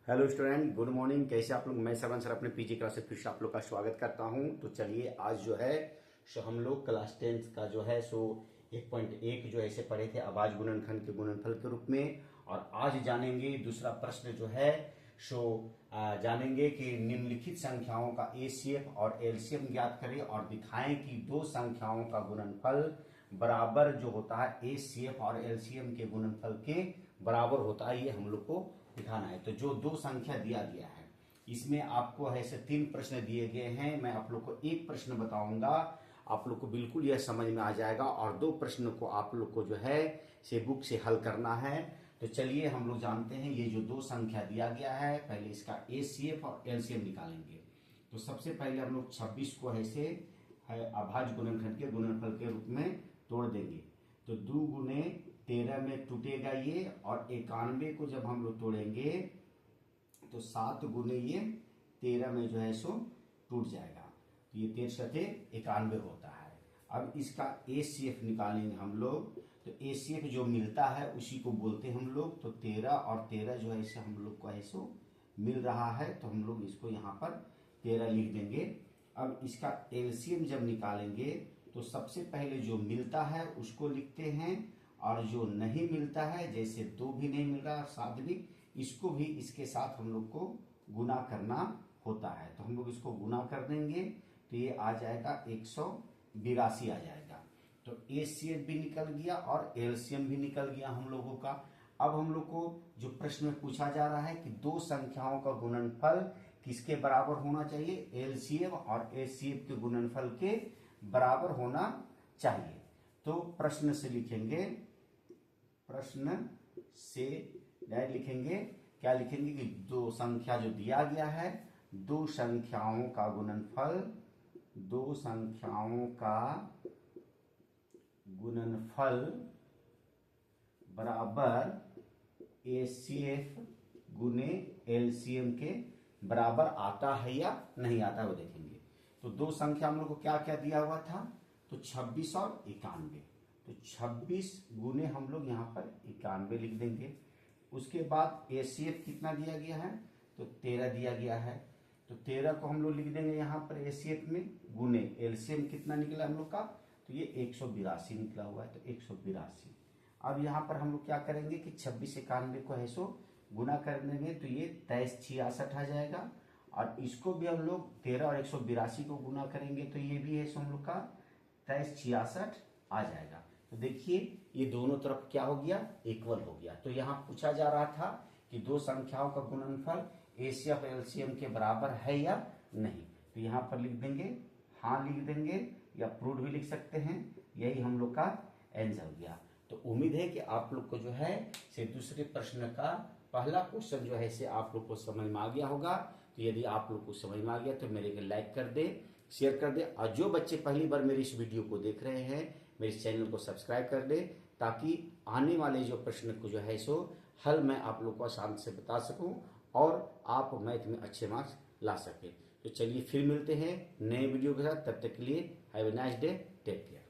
Hello student, good morning. कैसे आप लोग? मैं सरवन सर अपने पीजी क्लास से फिर से आप लोग का स्वागत करता हूं। तो चलिए आज जो है सो हम लोग क्लास 10 का जो है सो 1.1 जो ऐसे पढ़े थे अभाज्य गुणनखंड के गुणनफल के रूप में। और आज जानेंगे दूसरा प्रश्न जो है सो जानेंगे कि निम्नलिखित संख्याओं का एसीएफ और एलसीएम ज्ञात करें और दिखाएं कि दो संख्याओं का गुणनफल बराबर जो होता है एसीएफ और एलसीएम के गुणनफल के बराबर होता है। ये हम लोग को दिखाना है। तो जो दो संख्या दिया गया है इसमें आपको ऐसे 3 प्रश्न दिए गए हैं। मैं आप लोग को एक प्रश्न बताऊंगा, आप लोग को बिल्कुल यह समझ में आ जाएगा और 2 प्रश्न को आप लोग को जो है से बुक से हल करना है। तो चलिए हम लोग जानते हैं ये जो दो संख्या दिया गया है, पहले इसका एसीएफ और एलसीएम निकालेंगे। तो सबसे पहले हम लोग 26 को ऐसे है अभाज्य गुणनखंड के गुणनफल के रूप में तोड़ देंगे। तो 2 गुने 13 में टूटेगा ये, और 91 को जब हम लोग तोड़ेंगे तो 7 गुने ये 13 में जो है सो टूट जाएगा। तो ये 13 सते 91 होता है। अब इसका एसीएफ निकालेंगे हम लोग। तो एसीएफ जो मिलता है उसी को बोलते हैं हम लोग। तो 13 और 13 जो है इसे हम लोग को ऐसो मिल रहा है, तो हम लोग इसको यहाँ पर 13 लिख देंगे। अब इसका एलसीएम जब निकालेंगे तो सबसे पहले जो मिलता है उसको लिखते हैं, और जो नहीं मिलता है, जैसे 2 भी नहीं मिल रहा, 7 भी, इसको भी इसके साथ हम लोग को गुना करना होता है। तो हम लोग इसको गुना कर देंगे तो ये आ जाएगा 182 आ जाएगा। तो एसीएफ भी निकल गया और एलसीएम भी निकल गया हम लोगों का। अब हम लोग को जो प्रश्न में पूछा जा रहा है कि दो संख्याओं का गुणनफल किसके बराबर होना चाहिए? एलसीएम और एचसीएफ के गुणनफल के बराबर होना चाहिए। तो प्रश्न से लिखेंगे, प्रश्न से डायरेक्ट लिखेंगे, क्या लिखेंगे कि दो संख्या जो दिया गया है, दो संख्याओं का गुणनफल, दो संख्याओं का गुणनफल बराबर एसीएफ गुने एलसीएम के बराबर आता है या नहीं आता है वो देखेंगे। तो दो संख्या हम लोग को क्या क्या दिया हुआ था? तो 26 और 91। तो 26 गुने हम लोग यहाँ पर 91 लिख देंगे। उसके बाद एसीएफ कितना दिया गया है? तो 13 दिया गया है। तो 13 को हम लोग लिख देंगे यहाँ पर एसीएफ में, गुने एलसीएम कितना निकला हम लोग का? तो ये 182 निकला हुआ है। तो 182। अब यहाँ पर हम लोग क्या करेंगे कि 26 91 को है सो गुना कर देंगे, तो ये 2366 आ जाएगा। और इसको भी हम लोग 13 और 182 को गुना करेंगे तो ये भी है सो हम लोग का 2366 आ जाएगा। तो देखिए ये दोनों तरफ क्या हो गया? इक्वल हो गया। तो यहाँ पूछा जा रहा था कि दो संख्याओं का गुणनफल एसीएफ एलसीएम के बराबर है या नहीं। तो यहाँ पर लिख देंगे, हाँ लिख देंगे, या प्रूव भी लिख सकते हैं। यही हम लोग का आंसर हो गया। तो उम्मीद है कि आप लोग को जो है से दूसरे प्रश्न का पहला क्वेश्चन जो है से आप लोग को समझ में आ गया होगा। तो यदि आप लोग को समझ में आ गया तो मेरे को लाइक कर दे, शेयर कर दे, और जो बच्चे पहली बार मेरी इस वीडियो को देख रहे हैं मेरे इस चैनल को सब्सक्राइब कर दे, ताकि आने वाले जो प्रश्न को जो है सो हल मैं आप लोग को आसान से बता सकूं और आप मैथ में अच्छे मार्क्स ला सके। तो चलिए फिर मिलते हैं नए वीडियो के साथ। तब तक के लिए have a nice day, take care.